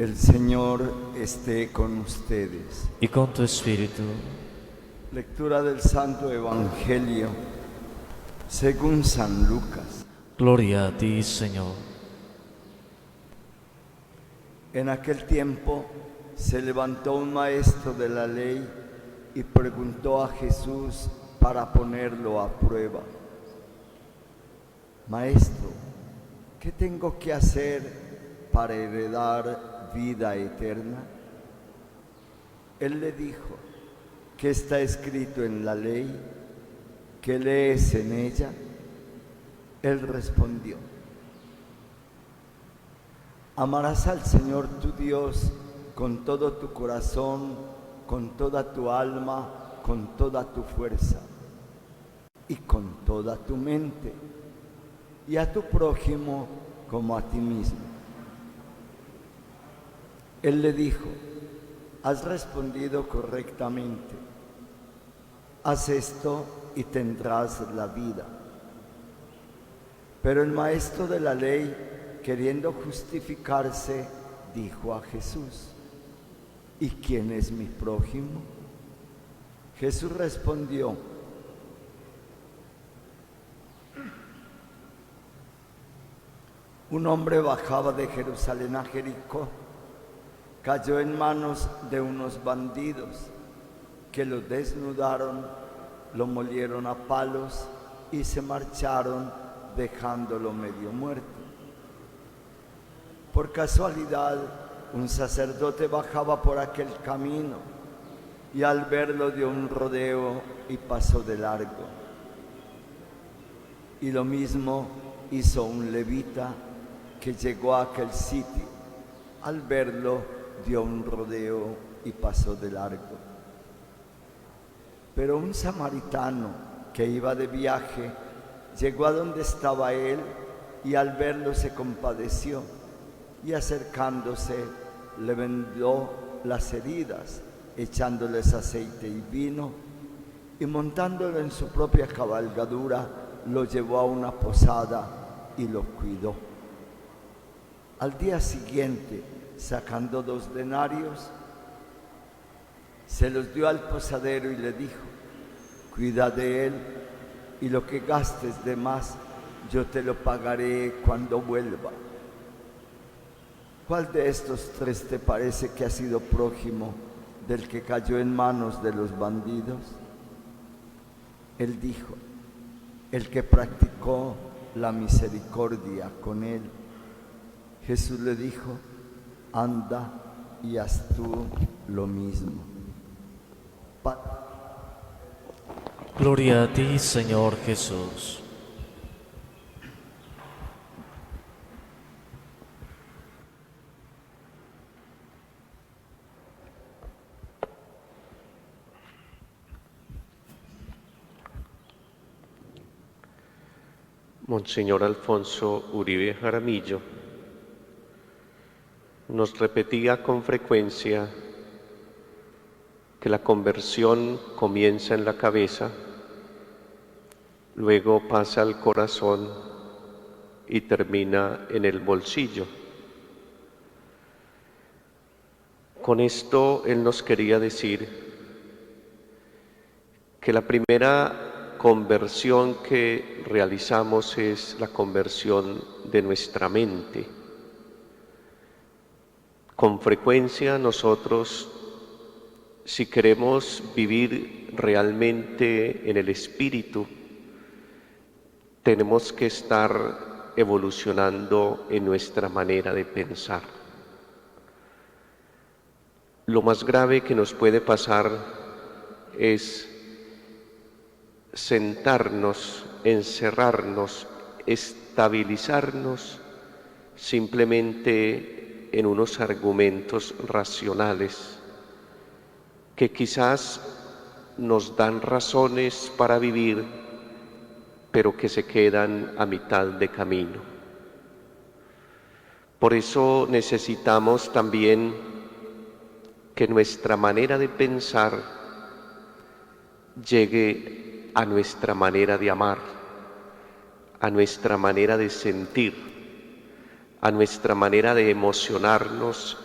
El Señor esté con ustedes. Y con tu espíritu. Lectura del Santo Evangelio según San Lucas. Gloria a ti, Señor. En aquel tiempo se levantó un maestro de la ley y preguntó a Jesús para ponerlo a prueba: Maestro, ¿qué tengo que hacer para heredar vida eterna? Él le dijo: ¿qué está escrito en la ley? ¿Qué lees en ella? Él respondió: amarás al Señor tu Dios con todo tu corazón, con toda tu alma, con toda tu fuerza y con toda tu mente, y a tu prójimo como a ti mismo. Él le dijo: has respondido correctamente. Haz esto y tendrás la vida. Pero el maestro de la ley, queriendo justificarse, dijo a Jesús: ¿y quién es mi prójimo? Jesús respondió: un hombre bajaba de Jerusalén a Jericó, cayó en manos de unos bandidos que lo desnudaron, lo molieron a palos y se marcharon dejándolo medio muerto. Por casualidad, un sacerdote bajaba por aquel camino y al verlo dio un rodeo y pasó de largo. Y lo mismo hizo un levita que llegó a aquel sitio. Al verlo dio un rodeo y pasó de largo. Pero un samaritano que iba de viaje llegó a donde estaba él y al verlo se compadeció y acercándose le vendó las heridas, echándoles aceite y vino, y montándolo en su propia cabalgadura lo llevó a una posada y lo cuidó. Al día siguiente, sacando 2 denarios, se los dio al posadero y le dijo: cuida de él, y lo que gastes de más yo te lo pagaré cuando vuelva. ¿Cuál de estos 3 te parece que ha sido prójimo del que cayó en manos de los bandidos? Él dijo: el que practicó la misericordia con él. Jesús le dijo: anda y haz tú lo mismo. Gloria a ti, Señor Jesús. Monseñor Alfonso Uribe Jaramillo nos repetía con frecuencia que la conversión comienza en la cabeza, luego pasa al corazón y termina en el bolsillo. Con esto él nos quería decir que la primera conversión que realizamos es la conversión de nuestra mente. Con frecuencia nosotros, si queremos vivir realmente en el Espíritu, tenemos que estar evolucionando en nuestra manera de pensar. Lo más grave que nos puede pasar es sentarnos, encerrarnos, estabilizarnos simplemente en unos argumentos racionales que quizás nos dan razones para vivir, pero que se quedan a mitad de camino. Por eso necesitamos también que nuestra manera de pensar llegue a nuestra manera de amar, a nuestra manera de sentir, a nuestra manera de emocionarnos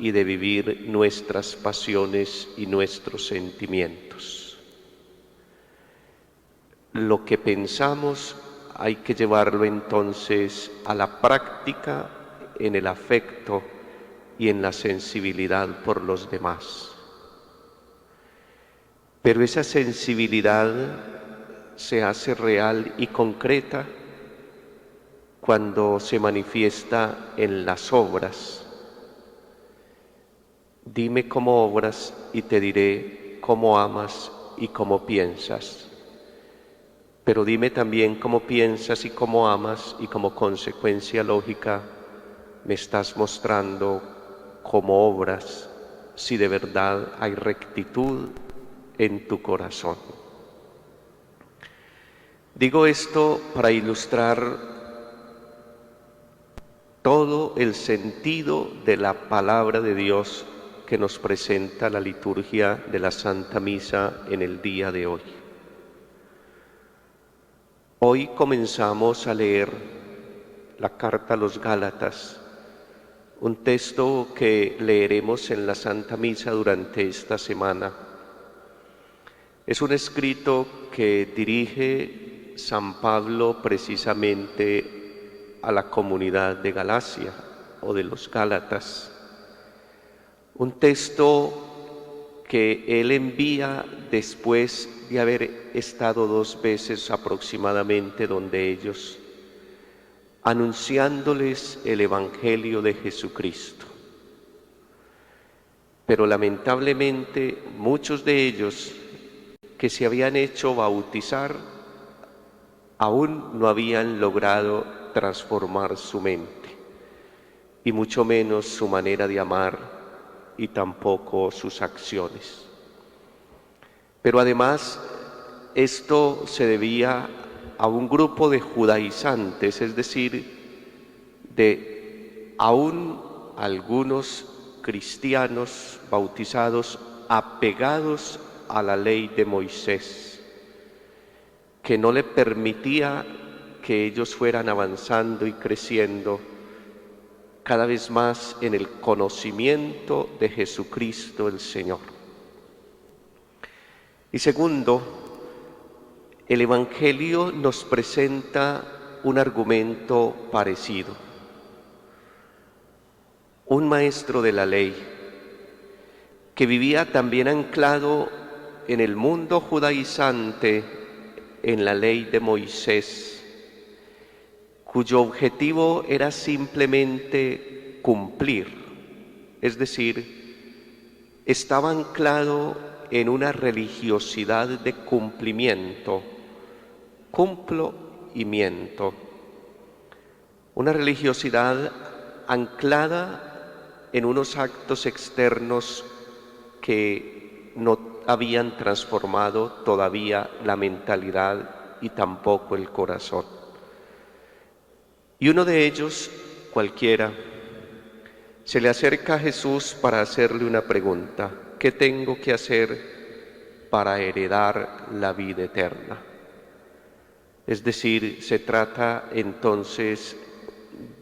y de vivir nuestras pasiones y nuestros sentimientos. Lo que pensamos hay que llevarlo entonces a la práctica en el afecto y en la sensibilidad por los demás. Pero esa sensibilidad se hace real y concreta cuando se manifiesta en las obras. Dime cómo obras y te diré cómo amas y cómo piensas. Pero dime también cómo piensas y cómo amas, y como consecuencia lógica me estás mostrando cómo obras, si de verdad hay rectitud en tu corazón. Digo esto para ilustrar todo el sentido de la palabra de Dios que nos presenta la liturgia de la Santa Misa en el día de hoy. Hoy comenzamos a leer la carta a los Gálatas, un texto que leeremos en la Santa Misa durante esta semana. Es un escrito que dirige San Pablo precisamente a la comunidad de Galacia o de los Gálatas. Un texto que él envía después de haber estado 2 veces aproximadamente donde ellos, anunciándoles el Evangelio de Jesucristo. Pero lamentablemente muchos de ellos que se habían hecho bautizar aún no habían logrado transformar su mente, y mucho menos su manera de amar, y tampoco sus acciones. Pero además esto se debía a un grupo de judaizantes, es decir, de aún algunos cristianos bautizados apegados a la ley de Moisés, que no le permitía que ellos fueran avanzando y creciendo cada vez más en el conocimiento de Jesucristo el Señor. Y segundo, el Evangelio nos presenta un argumento parecido. Un maestro de la ley que vivía también anclado en el mundo judaizante, en la ley de Moisés, cuyo objetivo era simplemente cumplir, es decir, estaba anclado en una religiosidad de cumplimiento, cumplo y miento, una religiosidad anclada en unos actos externos que no habían transformado todavía la mentalidad y tampoco el corazón. Y uno de ellos, cualquiera, se le acerca a Jesús para hacerle una pregunta: ¿qué tengo que hacer para heredar la vida eterna? Es decir, se trata entonces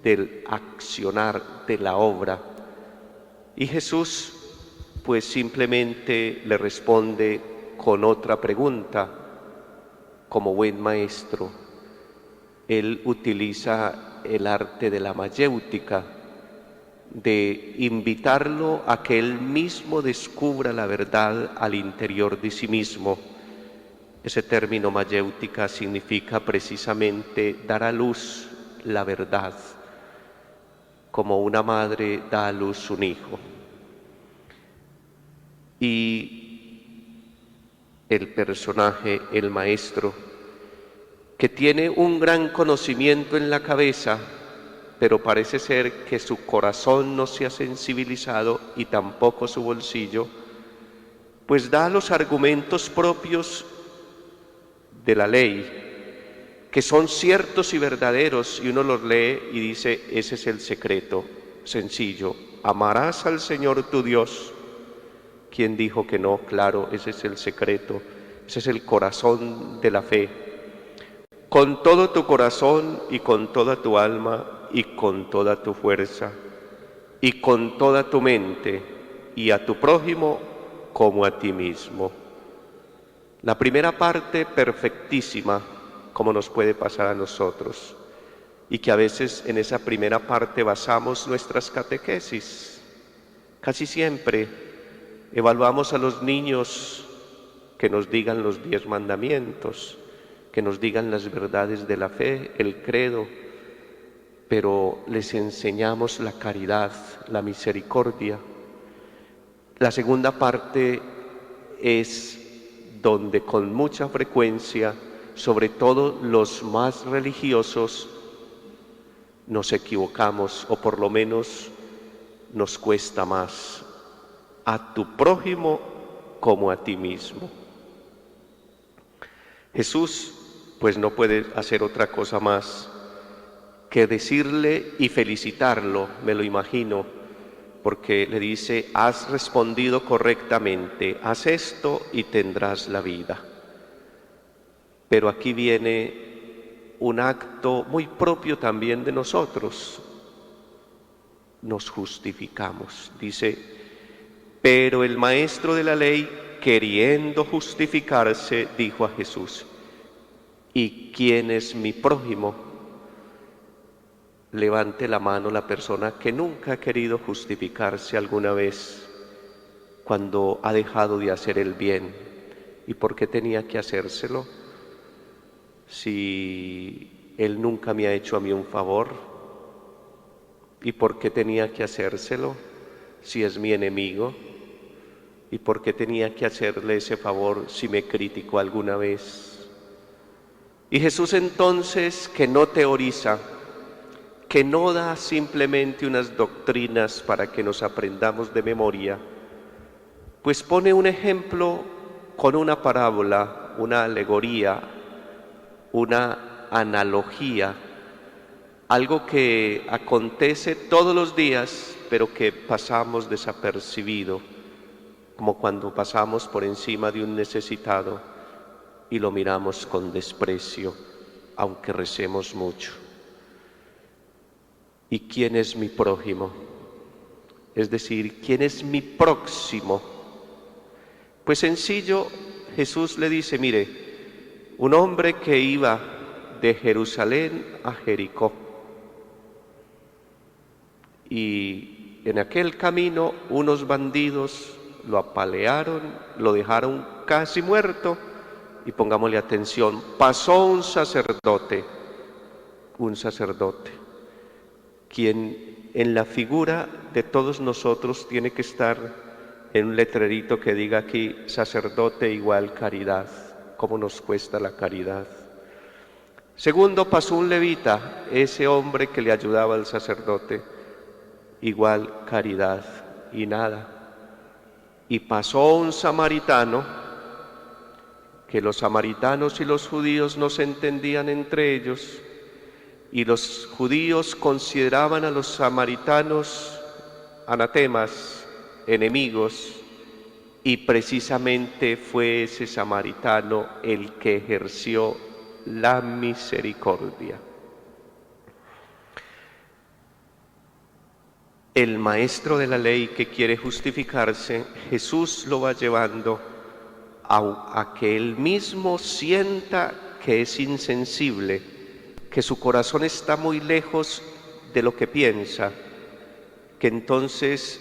del accionar, de la obra. Y Jesús pues simplemente le responde con otra pregunta. Como buen maestro, él utiliza el arte de la mayéutica, de invitarlo a que él mismo descubra la verdad al interior de sí mismo. Ese término mayéutica significa precisamente dar a luz la verdad, como una madre da a luz un hijo. Y el personaje, el maestro, que tiene un gran conocimiento en la cabeza, pero parece ser que su corazón no se ha sensibilizado y tampoco su bolsillo, pues da los argumentos propios de la ley, que son ciertos y verdaderos, y uno los lee y dice: ese es el secreto, sencillo, amarás al Señor tu Dios. ¿Quién dijo que no? Claro, ese es el secreto, ese es el corazón de la fe. Con todo tu corazón y con toda tu alma y con toda tu fuerza. y con toda tu mente, y a tu prójimo como a ti mismo. La primera parte perfectísima, como nos puede pasar a nosotros, y que a veces en esa primera parte basamos nuestras catequesis. Casi siempre evaluamos a los niños que nos digan los 10 mandamientos, que nos digan las verdades de la fe, el credo, pero les enseñamos la caridad, la misericordia. La segunda parte es donde con mucha frecuencia, sobre todo los más religiosos, nos equivocamos, o por lo menos nos cuesta más. A tu prójimo como a ti mismo. Jesús pues no puede hacer otra cosa más que decirle y felicitarlo, me lo imagino, porque le dice: has respondido correctamente, haz esto y tendrás la vida. Pero aquí viene un acto muy propio también de nosotros. Nos justificamos. Dice: pero el maestro de la ley, queriendo justificarse, dijo a Jesús: ¿y quién es mi prójimo? Levante la mano la persona que nunca ha querido justificarse alguna vez cuando ha dejado de hacer el bien. ¿Y por qué tenía que hacérselo? Si él nunca me ha hecho a mí un favor. ¿Y por qué tenía que hacérselo si es mi enemigo? ¿Y por qué tenía que hacerle ese favor si me criticó alguna vez? Y Jesús entonces, que no teoriza, que no da simplemente unas doctrinas para que nos aprendamos de memoria, pues pone un ejemplo con una parábola, una alegoría, una analogía, algo que acontece todos los días, pero que pasamos desapercibido, como cuando pasamos por encima de un necesitado y lo miramos con desprecio, aunque recemos mucho. ¿Y quién es mi prójimo? Es decir, ¿quién es mi próximo? Pues sencillo, Jesús le dice: mire, un hombre que iba de Jerusalén a Jericó, y en aquel camino unos bandidos lo apalearon, lo dejaron casi muerto, y pongámosle atención, pasó un sacerdote, quien en la figura de todos nosotros tiene que estar en un letrerito que diga aquí: sacerdote igual caridad. ¿Cómo nos cuesta la caridad? Segundo, pasó un levita, ese hombre que le ayudaba al sacerdote, igual caridad y nada. Y pasó un samaritano, que los samaritanos y los judíos no se entendían entre ellos, y los judíos consideraban a los samaritanos anatemas, enemigos, y precisamente fue ese samaritano el que ejerció la misericordia. El maestro de la ley que quiere justificarse, Jesús lo va llevando a que él mismo sienta que es insensible, que su corazón está muy lejos de lo que piensa, que entonces,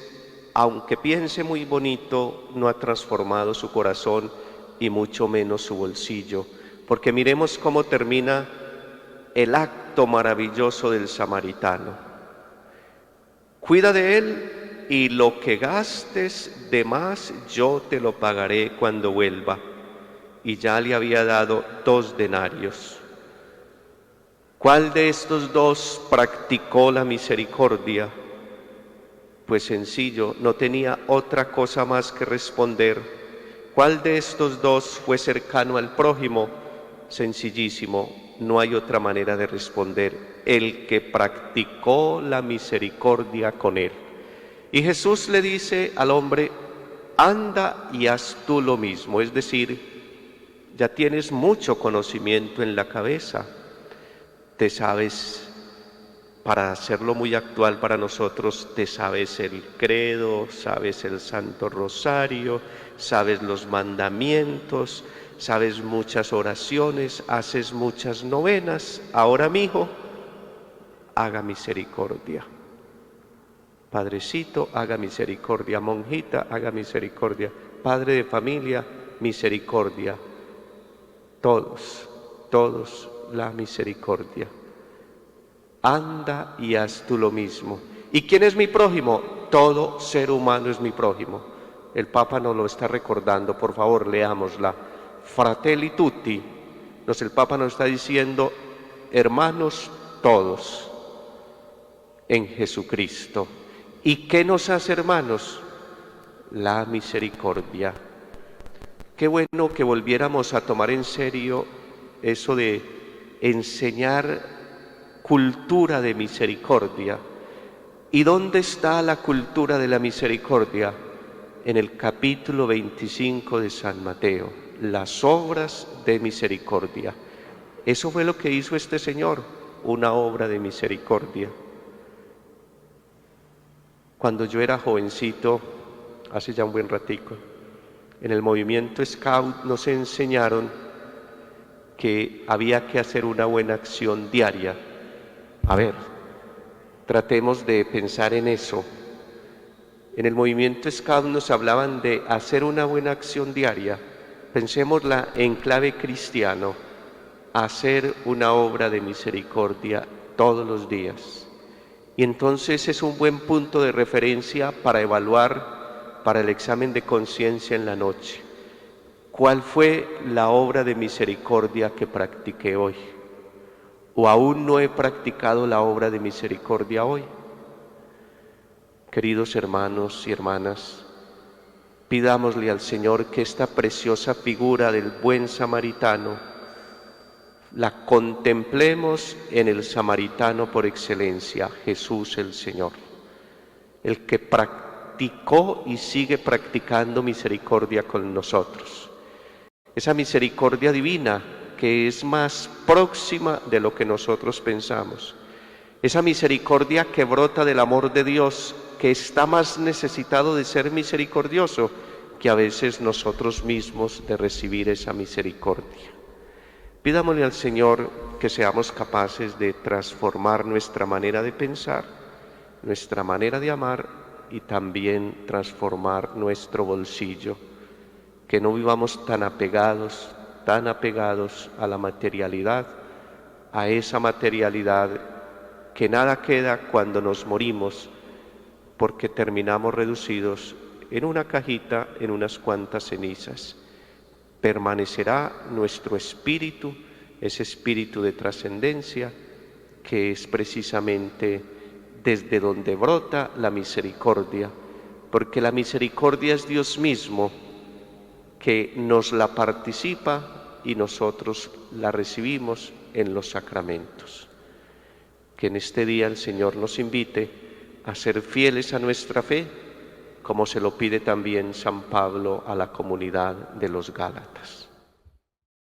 aunque piense muy bonito, no ha transformado su corazón y mucho menos su bolsillo. Porque miremos cómo termina el acto maravilloso del samaritano. Cuida de él y lo que gastes de más yo te lo pagaré cuando vuelva. Y ya le había dado 2 denarios. ¿Cuál de estos 2 practicó la misericordia? Pues sencillo, no tenía otra cosa más que responder. ¿Cuál de estos 2 fue cercano al prójimo? Sencillísimo. No hay otra manera de responder: el que practicó la misericordia con él. Y Jesús le dice al hombre: anda y haz tú lo mismo. Es decir, ya tienes mucho conocimiento en la cabeza, te sabes para hacerlo muy actual para nosotros, te sabes el credo, sabes el Santo Rosario, sabes los mandamientos, sabes muchas oraciones, haces muchas novenas. Ahora, mi hijo, haga misericordia. Padrecito, haga misericordia. Monjita, haga misericordia. Padre de familia, misericordia. Todos la misericordia. Anda y haz tú lo mismo. ¿Y quién es mi prójimo? Todo ser humano es mi prójimo. El Papa nos lo está recordando, por favor, leámosla. Fratelli tutti. El Papa nos está diciendo, hermanos todos, en Jesucristo. ¿Y qué nos hace hermanos? La misericordia. Qué bueno que volviéramos a tomar en serio eso de enseñar cultura de misericordia. ¿Y dónde está la cultura de la misericordia? En el capítulo 25 de San Mateo, las obras de misericordia. Eso fue lo que hizo este señor, una obra de misericordia. Cuando yo era jovencito, hace ya un buen ratico, en el movimiento Scout nos enseñaron que había que hacer una buena acción diaria. A ver, tratemos de pensar en eso. En el movimiento Scout nos hablaban de hacer una buena acción diaria. Pensémosla en clave cristiano, hacer una obra de misericordia todos los días. Y entonces es un buen punto de referencia para evaluar para el examen de conciencia en la noche. ¿Cuál fue la obra de misericordia que practiqué hoy? ¿O aún no he practicado la obra de misericordia hoy? Queridos hermanos y hermanas, pidámosle al Señor que esta preciosa figura del buen samaritano la contemplemos en el samaritano por excelencia, Jesús el Señor, el que practicó y sigue practicando misericordia con nosotros. Esa misericordia divina que es más próxima de lo que nosotros pensamos. Esa misericordia que brota del amor de Dios, que está más necesitado de ser misericordioso que a veces nosotros mismos de recibir esa misericordia. Pidámosle al Señor que seamos capaces de transformar nuestra manera de pensar, nuestra manera de amar y también transformar nuestro bolsillo, que no vivamos tan apegados a la materialidad, a esa materialidad que nada queda cuando nos morimos, porque terminamos reducidos en una cajita, en unas cuantas cenizas. Permanecerá nuestro espíritu, ese espíritu de trascendencia, que es precisamente desde donde brota la misericordia, porque la misericordia es Dios mismo que nos la participa y nosotros la recibimos en los sacramentos. Que en este día el Señor nos invite a ser fieles a nuestra fe, como se lo pide también San Pablo a la comunidad de los Gálatas.